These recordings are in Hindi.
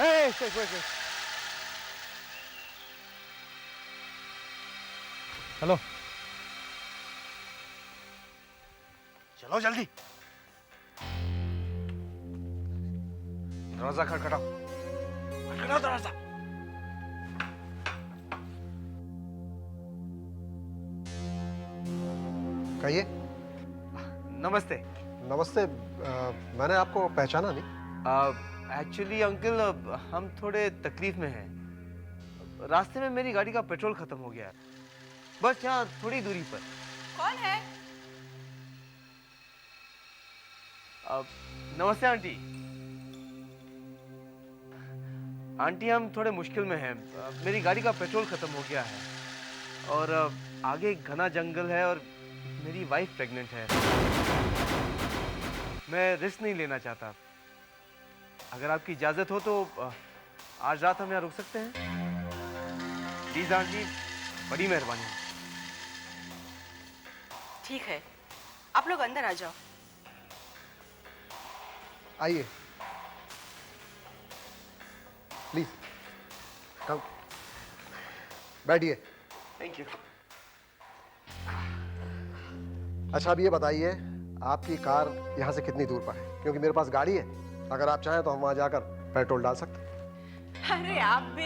wait. हेलो, चलो जल्दी। दरवाजा खटखटाओ, खटखटाओ दरवाजा। कहिए। नमस्ते। नमस्ते। मैंने आपको पहचाना नहीं। एक्चुअली अंकल, हम थोड़े तकलीफ में हैं। रास्ते में मेरी गाड़ी का पेट्रोल खत्म हो गया है, बस यहाँ थोड़ी दूरी पर। कौन है? नमस्ते आंटी। आंटी, हम थोड़े मुश्किल में हैं। मेरी गाड़ी का पेट्रोल खत्म हो गया है और आगे घना जंगल है और मेरी वाइफ प्रेग्नेंट है। मैं रिस्क नहीं लेना चाहता। अगर आपकी इजाजत हो तो आज रात हम यहाँ रुक सकते हैं? प्लीज आंटी, बड़ी मेहरबानी। ठीक है, आप लोग अंदर आ जाओ। आइए, प्लीज कम, बैठिए। Thank you. अच्छा, अब ये बताइए, आपकी कार यहाँ से कितनी दूर पर है? क्योंकि मेरे पास गाड़ी है, अगर आप चाहें तो हम वहाँ जाकर पेट्रोल डाल सकते हैं। अरे आप भी,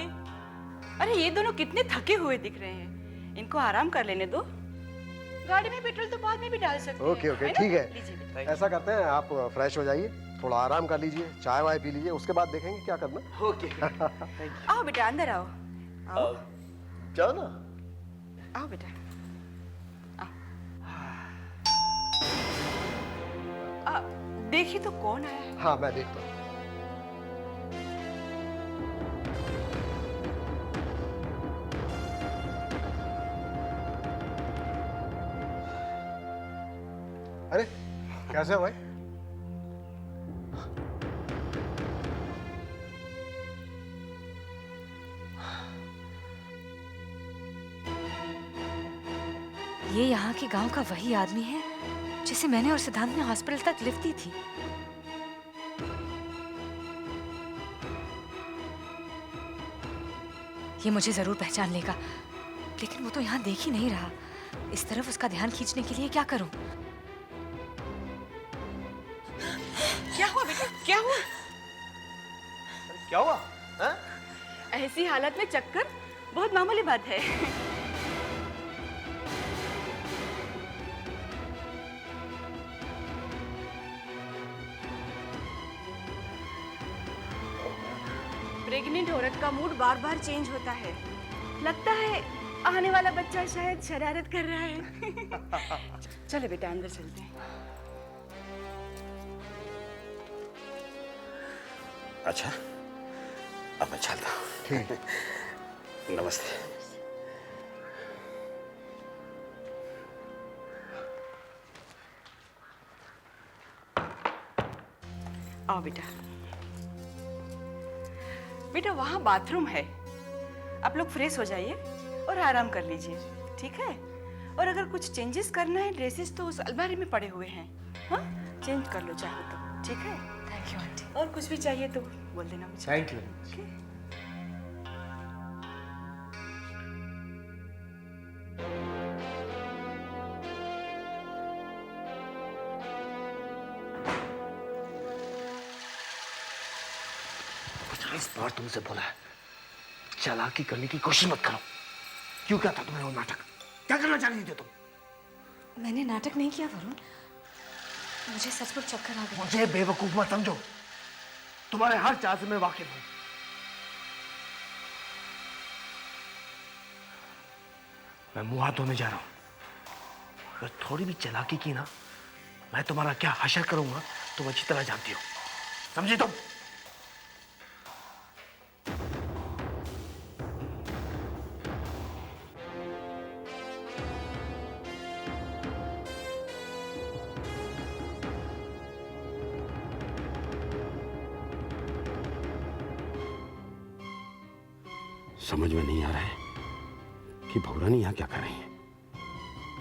अरे ये दोनों कितने थके हुए दिख रहे हैं, इनको आराम कर लेने दो। गाड़ी में पेट्रोल तो बाद में भी डाल सकते हैं। ओके, ठीक है। ऐसा करते हैं, आप फ्रेश हो जाइए, थोड़ा आराम कर लीजिए, चाय वाय पी लीजिए, उसके बाद देखेंगे क्या करना। ओके। आओ बेटा, अंदर आओ। आओ, जाओ ना। आओ बेटा, आओ। देखिए तो कौन आया है। हाँ, मैं देखता हूँ। अरे कैसे हो भाई? ये यहाँ के गांव का वही आदमी है जिसे मैंने और सिद्धांत ने हॉस्पिटल तक लिफ्ट दी थी। ये मुझे जरूर पहचान लेगा, लेकिन वो तो यहाँ देख ही नहीं रहा। इस तरफ उसका ध्यान खींचने के लिए क्या करूं? क्या हुआ बेटा, क्या हुआ? क्या हुआ? ऐसी हालत में चक्कर बहुत मामूली बात है। प्रेग्नेंट औरत का मूड बार बार चेंज होता है। लगता है आने वाला बच्चा शायद शरारत कर रहा है। चलो बेटा, अंदर चलते हैं। अच्छा, अब मैं चलता हूँ। ठीक है। नमस्ते। आओ बेटा। बेटा, वहां बाथरूम है, आप लोग फ्रेश हो जाइए और आराम कर लीजिए, ठीक है? और अगर कुछ चेंजेस करना है, ड्रेसेस तो उस अलमारी में पड़े हुए हैं, हाँ? चेंज कर लो चाहे तो, ठीक है? Thank you aunty. और कुछ भी चाहिए तो बोल देना मुझे। Thank you. Okay? इस बार तुमसे बोला है, चालाकी करने की कोशिश मत करो। क्यों क्या था तुम्हें वो नाटक? क्या करना चाह रही थी तुम? मैंने नाटक नहीं किया वरुण, मुझे सचमुच चक्कर आ गया। मुझे बेवकूफ मत समझो, तुम्हारे हर चाल से मैं वाकिफ हूं। मैं मुंह हाथ धोने जा रहा हूं। अगर थोड़ी भी चालाकी की ना, मैं तुम्हारा क्या हशर करूंगा तुम अच्छी तरह जानती हो, समझी तुम? समझ में नहीं आ रहा है कि भौरानी यहाँ क्या कर रही है,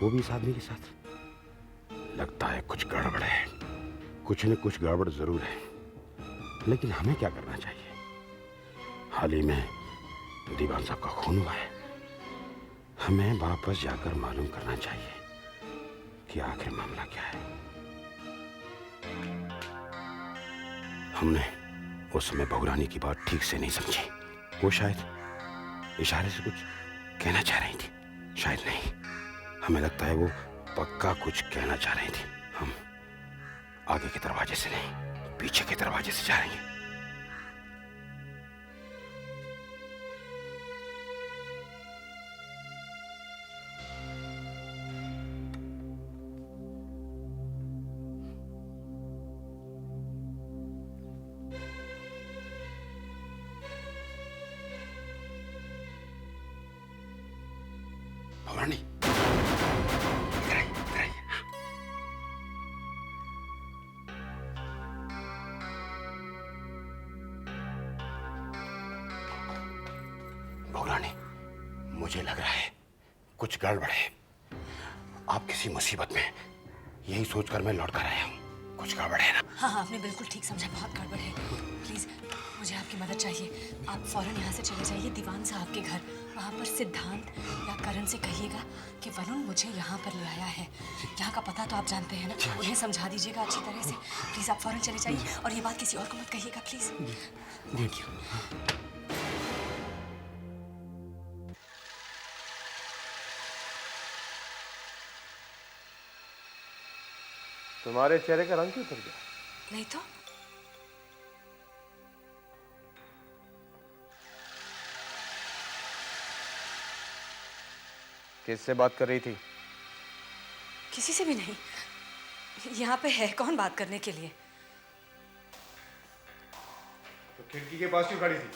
वो भी इस आदमी के साथ। लगता है कुछ गड़बड़ है, कुछ न कुछ गड़बड़ जरूर है, लेकिन हमें क्या करना चाहिए? हाल ही में दीवान साहब का खून हुआ है। हमें वापस जाकर मालूम करना चाहिए कि आखिर मामला क्या है। हमने उस समय बहुरानी की बात ठीक से नहीं समझी। वो शायद इशारे से कुछ कहना चाह रही थी, शायद नहीं। हमें लगता है वो पक्का कुछ कहना चाह रही थी। हम आगे के दरवाजे से नहीं, पीछे के दरवाजे से जा रही हैं। भवानी, इधर आइए, इधर आइए। भवानी, मुझे लग रहा है कुछ गड़बड़ है। आप किसी मुसीबत में, यही सोचकर मैं लौट कर आया हूँ। कुछ गड़बड़ है ना? हाँ हाँ, आपने बिल्कुल ठीक समझा, बहुत गड़बड़ है। प्लीज मुझे आपकी मदद चाहिए। आप फौरन यहाँ से चले जाइए दीवान साहब के घर। वहाँ पर सिद्धांत या करण से कहिएगा कि वरुण मुझे यहाँ पर ले आया है। यहाँ का पता तो आप जानते हैं ना, उन्हें समझा दीजिएगा अच्छी तरह से। प्लीज आप फौरन चले जाइए और ये बात किसी और को मत कहिएगा, प्लीज। Thank you. तुम्हारे चेहरे का रंग क्यों उतर गया? नहीं तो किससे बात कर रही थी? किसी से भी नहीं। यहाँ पे है कौन बात करने के लिए? तो खिड़की के पास क्यों खड़ी थी?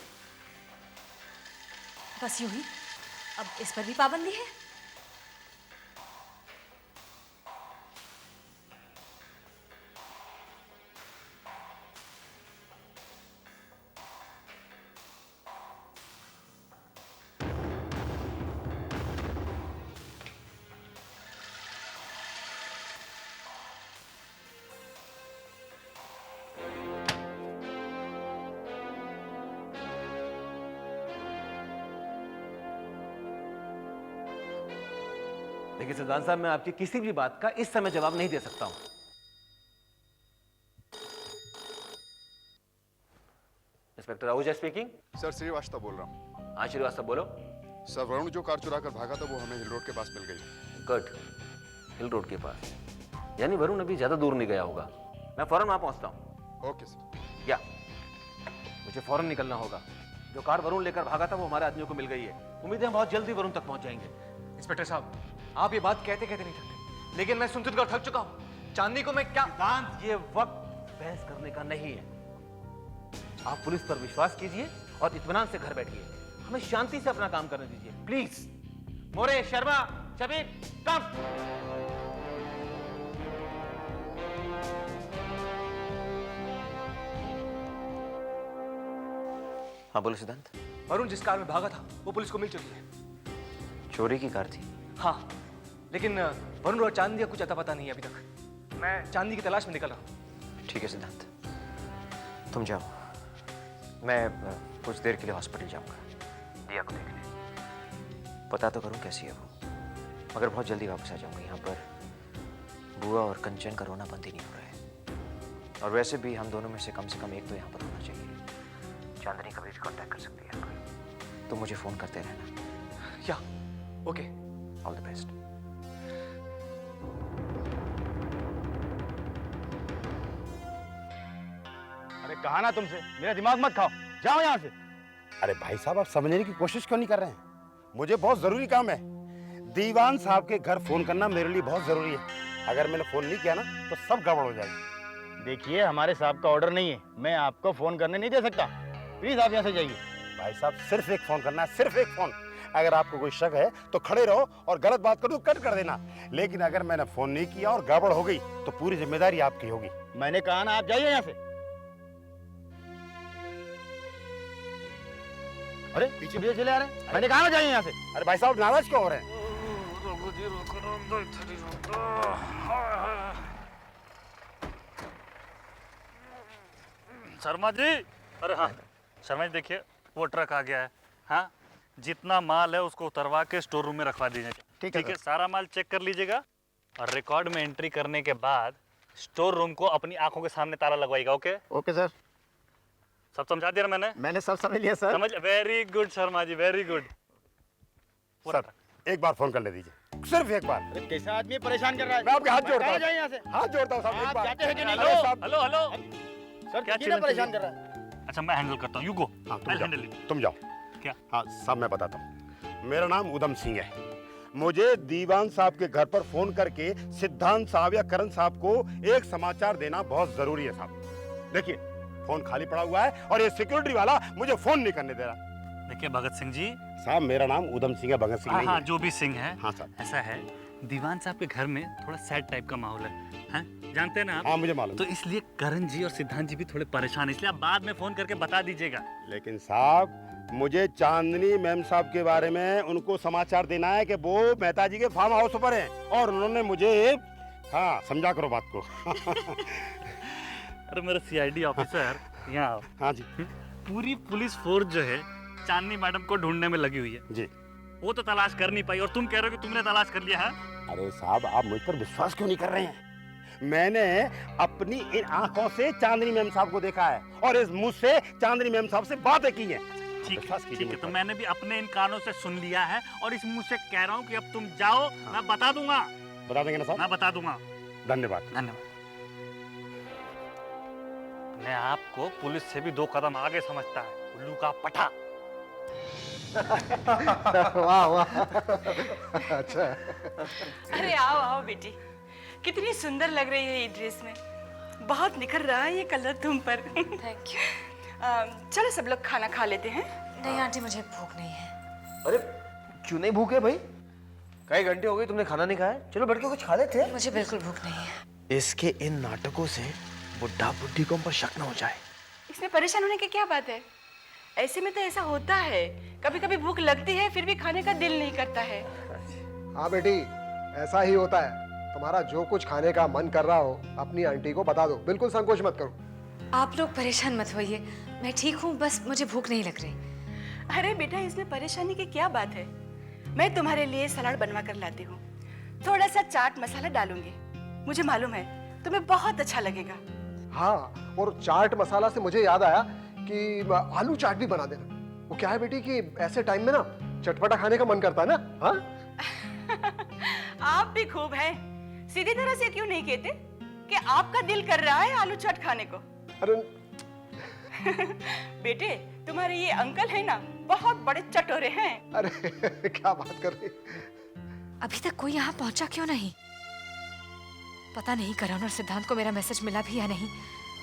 बस यूं ही। अब इस पर भी पाबंदी है? देखिए सिद्धांत साहब, मैं आपकी किसी भी बात का इस समय जवाब नहीं दे सकता हूं। Inspector Ahuja speaking. Sir Srivastava बोल रहा हूँ। हाँ श्रीवास्तव बोलो। सर वरुण जो कार चुरा कर भागा था वो हमें हिल रोड के पास मिल गई। गुड, हिल रोड के पास, यानी वरुण अभी ज्यादा दूर नहीं गया होगा। मैं फौरन वहां पहुंचता हूं। Okay sir. क्या? मुझे फौरन निकलना होगा। जो कार वरुण लेकर भागा था वो हमारे आदमियों को मिल गई है। उम्मीद है हम बहुत जल्दी वरुण तक पहुंच जाएंगे। इंस्पेक्टर साहब, आप ये बात कहते कहते नहीं थकते, लेकिन मैं सुन सुनकर थक चुका हूं। चांदनी को मैं क्या? सिद्धांत, ये वक्त बहस करने का नहीं है। आप पुलिस पर विश्वास कीजिए और इत्मीनान से घर बैठिए। हमें शांति से अपना काम करने दीजिए, प्लीज। मोरे, शर्मा, शबीर, कम। हाँ बोलो सिद्धांत। वरुण जिस कार में भागा था वो पुलिस को मिल चुकी है। चोरी की कार थी? हाँ, लेकिन वरुण और चांदनी का कुछ अता पता नहीं है अभी तक। मैं चांदनी की तलाश में निकल रहा हूँ। ठीक है सिद्धांत, तुम जाओ। मैं कुछ देर के लिए हॉस्पिटल जाऊंगा, दिया को देखने। पता तो करूं कैसी है वो, मगर बहुत जल्दी वापस आ जाऊंगा। यहाँ पर बुआ और कंचन का रोना बंद ही नहीं हो रहा है। और वैसे भी हम दोनों में से कम एक तो यहाँ पर होना चाहिए। चांदनी कभी भी कांटेक्ट कर सकती है। तुम मुझे फ़ोन करते रहना। या, ओके। All the best. अरे कहा ना तुमसे, मेरा दिमाग मत खाओ, जाओ यहाँ से। अरे भाई साहब, आप समझने की कोशिश क्यों नहीं कर रहे हैं? मुझे बहुत जरूरी काम है। दीवान साहब के घर फोन करना मेरे लिए बहुत जरूरी है। अगर मैंने फोन नहीं किया ना तो सब गड़बड़ हो जाएगी। देखिए, हमारे साहब का ऑर्डर नहीं है, मैं आपको फोन करने नहीं दे सकता। प्लीज आप यहाँ से जाइए। भाई साहब, सिर्फ एक फोन करना है, सिर्फ एक फोन। अगर आपको कोई शक है तो खड़े रहो और गलत बात करो तो कट कर देना। लेकिन अगर मैंने फोन नहीं किया और गड़बड़ हो गई तो पूरी जिम्मेदारी आपकी होगी। मैंने कहा ना, आप जाइए यहाँ से। अरे पीछे पीछे चले आ रहे हैं। मैंने कहा ना जाइए यहाँ से। अरे भाई साहब, नाराज क्यों हो रहे हैं? शर्मा जी, अरे हाँ शर्मा जी, देखिए वो ट्रक आ गया है। हाँ, जितना माल है उसको उतरवा के स्टोर रूम में रखवा दीजिएगा। ठीक है, ठीक है, सारा माल चेक कर लीजिएगा और रिकॉर्ड में एंट्री करने के बाद स्टोर रूम को अपनी आंखों के सामने ताला लगवाएगा। ओके, ओके सर, सब समझा दिया ना मैंने सब समझ लिया सर। समझ, very good Sharma ji, very good. Sir एक बार फोन कर ले दीजिए, सिर्फ एक बार। अरे कैसा आदमी परेशान कर रहा है? मैं आपके हाथ जोड़ता हूं। जाए यहाँ से। हाथ जोड़ता हूँ साहब, एक आप बार। जाते हैं कि नहीं? हेलो साहब। हेलो हेलो, सर क्या कितना चिल्ला परेशान चिल्ला? कर रहा है? अच्छा मैं हैंडल करता हूँ, यू गो। हाँ, आई हैंडल इट। तुम जाओ। क्या? हाँ साहब, मैं बताता हूँ। मेरा नाम उधम सिंह है। मुझे दीवान साहब के घर पर फोन करके सिद्धांत साहब या करण साहब को एक समाचार देना बहुत जरूरी है साहब। देखिए फोन खाली पड़ा हुआ है और ये सिक्योरिटी वाला मुझे फोन नहीं करने दे रहा। देखिए भगत सिंह जी, साहब मेरा नाम उधम सिंह है, भगत सिंह नहीं हाँ है। जो भी सिंह है। हाँ साहब। ऐसा है, दीवान साहब के घर में थोड़ा सैड टाइप का माहौल है, हैं? जानते हैं ना आप? हाँ मुझे मालूम। तो इसलिए करण जी और सिद्धांत जी भी थोड़े परेशान हैं, इसलिए आप बाद में फोन करके बता दीजिएगा। लेकिन साहब मुझे चांदनी मैम साहब के बारे में उनको समाचार देना है कि वो मेहता जी के फार्म हाउस पर हैं और उन्होंने मुझे, हाँ समझा करो बात को। अरे मेरे सीआईडी ऑफिसर यहाँ आओ। हाँ जी। पूरी पुलिस फोर्स जो है चांदनी मैडम को ढूंढने में लगी हुई है जी। वो तो तलाश कर नहीं पाई और तुम कह रहे हो कि तुमने तलाश कर लिया है। अरे साहब आप मुझ पर विश्वास क्यों नहीं कर रहे हैं? मैंने अपनी इन आंखों से चांदनी मैम साहब को देखा है और इस मुंह से चांदनी मैम साहब से बातें की हैं। ठीक विश्वास है, कीजिए ठीक है, मुझ तो पर। मैंने भी अपने इन कानों से सुन लिया है और इस मुंह से कह रहा हूँ कि अब तुम जाओ, मैं बता दूंगा। बता देंगे ना साहब? मैं बता दूंगा। धन्यवाद। धन्यवाद। मैं आपको पुलिस से भी 2 कदम आगे समझता है, उल्लू का पठा। वाह वाह। अच्छा। अरे आओ आओ बेटी, कितनी सुंदर लग रही है ये ड्रेस में, बहुत निखर रहा है ये कलर तुम पर। Thank you. चलो सब लोग खाना खा लेते हैं। नहीं आंटी, मुझे भूख नहीं है। अरे क्यों नहीं भूखे भाई? कई घंटे हो गए तुमने खाना नहीं खाया, चलो बैठ के कुछ खा लेते हैं। मुझे बिल्कुल भूख नहीं है। इसके इन नाटकों से बुढ़ा बुढ़ी को हम पर शक न हो जाए। इसमें परेशान होने की क्या बात है? ऐसे में तो ऐसा होता है, कभी कभी भूख लगती है फिर भी खाने का दिल नहीं करता है। हाँ बेटी, ऐसा ही होता है। तुम्हारा जो कुछ खाने का मन कर रहा हो अपनी आंटी को बता दो, बिल्कुल संकोच मत करो। आप लोग परेशान मत होइए, मैं ठीक हूँ, बस मुझे भूख नहीं लग रही। अरे बेटा, इसमें परेशानी की क्या बात है? मैं तुम्हारे लिए सलाद बनवा कर लाती हूँ, थोड़ा सा चाट मसाला डालूंगी, मुझे मालूम है तुम्हें बहुत अच्छा लगेगा। हाँ, और चाट मसाला से मुझे याद आया कि आलू चाट भी बना देना। वो क्या है बेटी कि ऐसे टाइम में ना चटपटा खाने का मन करता है ना। हाँ आप भी खूब हैं, सीधी तरह से क्यों नहीं कहते कि आपका दिल कर रहा है आलू चाट खाने को? अरे बेटे, तुम्हारे ये अंकल है ना, बहुत बड़े चटोरे हैं। अरे क्या बात कर रही? अभी तक कोई यहाँ पहुंचा क्यों नहीं? पता नहीं करण और सिद्धांत को मेरा मैसेज मिला भी या नहीं।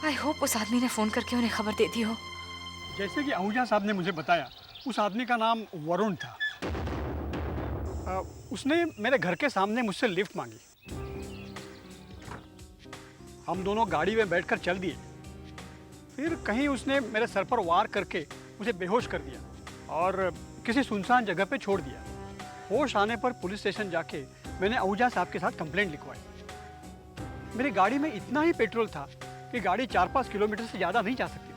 आई होप उस आदमी ने फोन करके उन्हें खबर दे दी हो। जैसे कि आहूजा साहब ने मुझे बताया, उस आदमी का नाम वरुण था। उसने मेरे घर के सामने मुझसे लिफ्ट मांगी। हम दोनों गाड़ी में बैठकर चल दिए। फिर कहीं उसने मेरे सर पर वार करके मुझे बेहोश कर दिया और किसी सुनसान जगह पे छोड़ दिया। होश आने पर पुलिस स्टेशन जाके मैंने आहूजा साहब के साथ कंप्लेंट लिखवाई। मेरी गाड़ी में इतना ही पेट्रोल था कि गाड़ी 4-5 किलोमीटर से ज़्यादा नहीं जा सकती थी।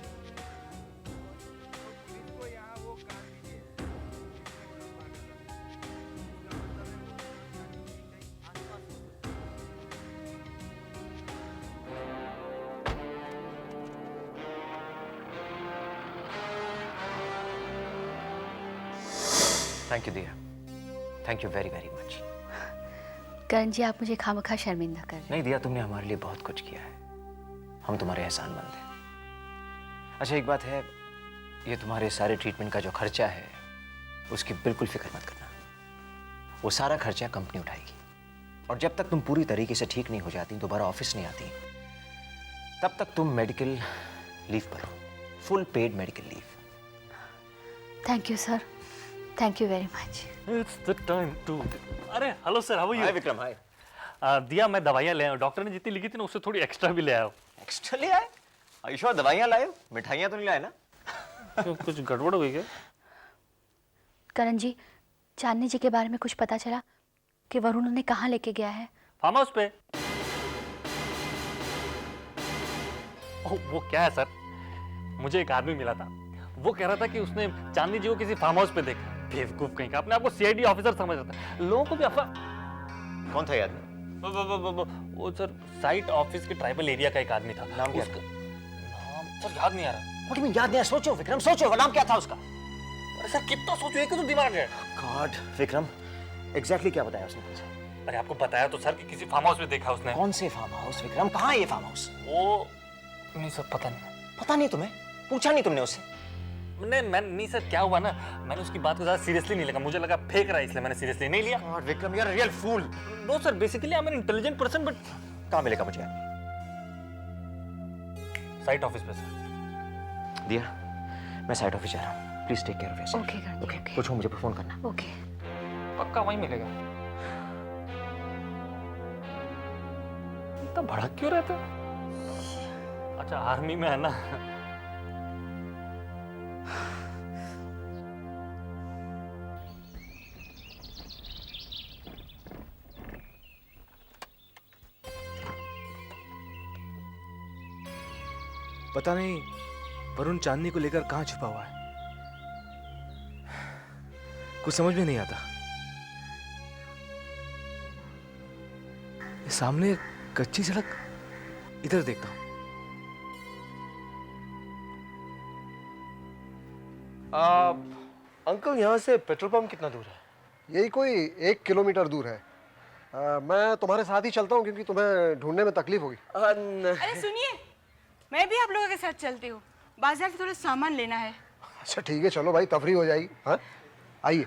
Thank you Diya, thank you very very much. Karan ji, आप मुझे खामखा शर्मिंदा कर रहे हैं। नहीं दिया, तुमने हमारे लिए बहुत कुछ किया है, हम तुम्हारे एहसानमंद हैं। अच्छा एक बात है, ये तुम्हारे सारे ट्रीटमेंट का जो खर्चा है उसकी बिल्कुल फिक्र मत करना, वो सारा खर्चा कंपनी उठाएगी। और जब तक तुम पूरी तरीके से ठीक नहीं हो जाती, दोबारा ऑफिस नहीं आती, तब तक तुम मेडिकल लीव पर हो, full paid medical leave. Thank you sir, thank you very much. It's the time to. अरे hello sir, how are you? Hi Vikram, hi. Diya, मैं दवाइयाँ ले आया हूँ, डॉक्टर ने जितनी लिखी थी ना उससे थोड़ी एक्स्ट्रा भी ले आया हूँ। एक्स्ट्रा ले आए? आयुष्मान दवाइयाँ लाए हो, मिठाइयाँ तो नहीं लाए ना? क्यों, कुछ गड़बड़ हो गई क्या? करण जी, चांदनी जी के बारे में कुछ पता चला कि वरुण उन्हें कहाँ लेके गया है? फार्म हाउस पे। ओह, वो क्या है सर, मुझे एक आदमी मिला था, वो कह रहा था कि उसने चांदनी जी को किसी फार्म हाउस पे देखा। बेवकूफ कहीं का, अपने आप को सीआईडी ऑफिसर समझ रहा था। लोगों को भी अफवाह। कौन था ये आदमी? वो सर साइट ऑफिस के ट्राइबल एरिया का एक आदमी था। नाम क्या था? नाम सर याद नहीं आ रहा। What do you mean, याद नहीं? सोचो विक्रम, सोचो, वो नाम क्या था उसका? अरे सर कितना सोचो, एक तो दिमाग है। गॉड विक्रम, एग्जैक्टली क्या बताया उसने तुझे? अरे आपको बताया तो सर कि किसी फार्म हाउस में देखा उसने। कौन से फार्म हाउस विक्रम? कहाँ है ये फार्म हाउस? वो नहीं सर, पता नहीं। पता नहीं तुम्हें? पूछा नहीं तुमने उससे? नहीं सर, क्या हुआ ना, मैंने उसकी बात को ज्यादा सीरियसली नहीं लगा। मुझे लगा फेंक रहा है, इसलिए मैंने सीरियसली नहीं लिया। God Vikram, you are a real fool. No sir, basically I am an intelligent person, but कहाँ मिलेगा मुझे? साइट ऑफिस पे सर। दिया, मैं साइट ऑफिस जा रहा हूँ। Please take care of yourself. Okay Karan ji, okay. कुछ हो मुझे फोन करना। ओके। पक्का वहीं मिलेगा। इतना भड़क क्यों रहता है? अच्छा आर्मी में है ना। पता नहीं वरुण चांदनी को लेकर कहां छुपा हुआ है। कुछ समझ में नहीं आता। ये सामने कच्ची सड़क, इधर देखता हूं। अंकल यहाँ से पेट्रोल पंप कितना दूर है? यही कोई 1 किलोमीटर दूर है। मैं तुम्हारे साथ ही चलता हूँ क्योंकि तुम्हें ढूंढने में तकलीफ होगी। अरे सुनिए, मैं भी आप लोगों के साथ चलती हूँ। बाजार से थोड़ा सामान लेना है। अच्छा ठीक है, चलो भाई, तफरी हो जाएगी। हाँ आइए।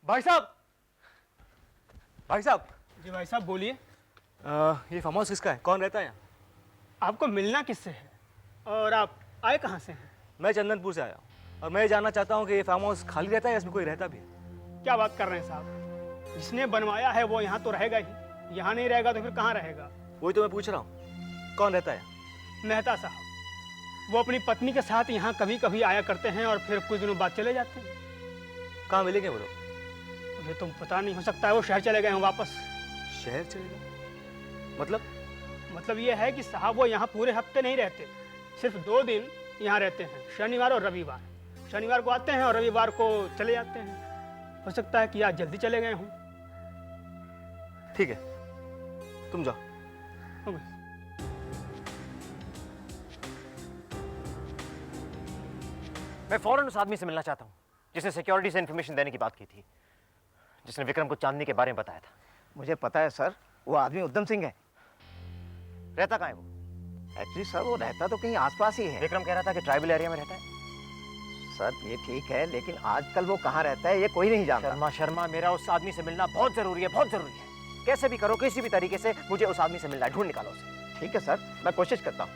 भाई साहब, भाई साहब। जी भाई साहब बोलिए। ये फार्म हाउस किसका है? कौन रहता है यहाँ? आपको मिलना किससे है और आप आए कहाँ से हैं? मैं चंदनपुर से आया हूँ और मैं ये जानना चाहता हूँ कि ये फार्म हाउस खाली रहता है या इसमें कोई रहता भी है? क्या बात कर रहे हैं साहब? जिसने बनवाया है वो यहाँ तो रहेगा ही। यहाँ नहीं रहेगा तो फिर कहाँ रहेगा? वही तो मैं पूछ रहा हूँ, कौन रहता है? मेहता साहब, वो अपनी पत्नी के साथ यहाँ कभी कभी आया करते हैं और फिर कुछ दिनों बाद चले जाते हैं। कहाँ मिलेंगे वो लोग? मुझे तो पता नहीं, हो सकता है वो शहर चले गए हों वापस। शहर चले गए? मतलब ये है कि साहब वो यहाँ पूरे हफ्ते नहीं रहते, सिर्फ 2 दिन यहाँ रहते हैं, शनिवार और रविवार। शनिवार को आते हैं और रविवार को चले जाते हैं। हो सकता है कि आज जल्दी चले गए हों। ठीक है, तुम जाओ। हो गए। मैं फौरन उस आदमी से मिलना चाहता हूँ जिसने सिक्योरिटी से इंफॉर्मेशन देने की बात की थी, जिसने विक्रम को चांदनी के बारे में बताया था। मुझे पता है सर, वो आदमी उद्यम सिंह है। रहता कहाँ है वो? एक्चुअली सर वो रहता तो कहीं आसपास ही है। विक्रम कह रहा था कि ट्राइबल एरिया में रहता है। सर ये ठीक है, लेकिन आजकल वो कहाँ रहता है ये कोई नहीं जानता। शर्मा, मेरा उस आदमी से मिलना बहुत जरूरी है, बहुत जरूरी है। कैसे भी करो, किसी भी तरीके से मुझे उस आदमी से मिलना है। ढूंढ निकालो उसे। ठीक है सर, मैं कोशिश करता हूँ।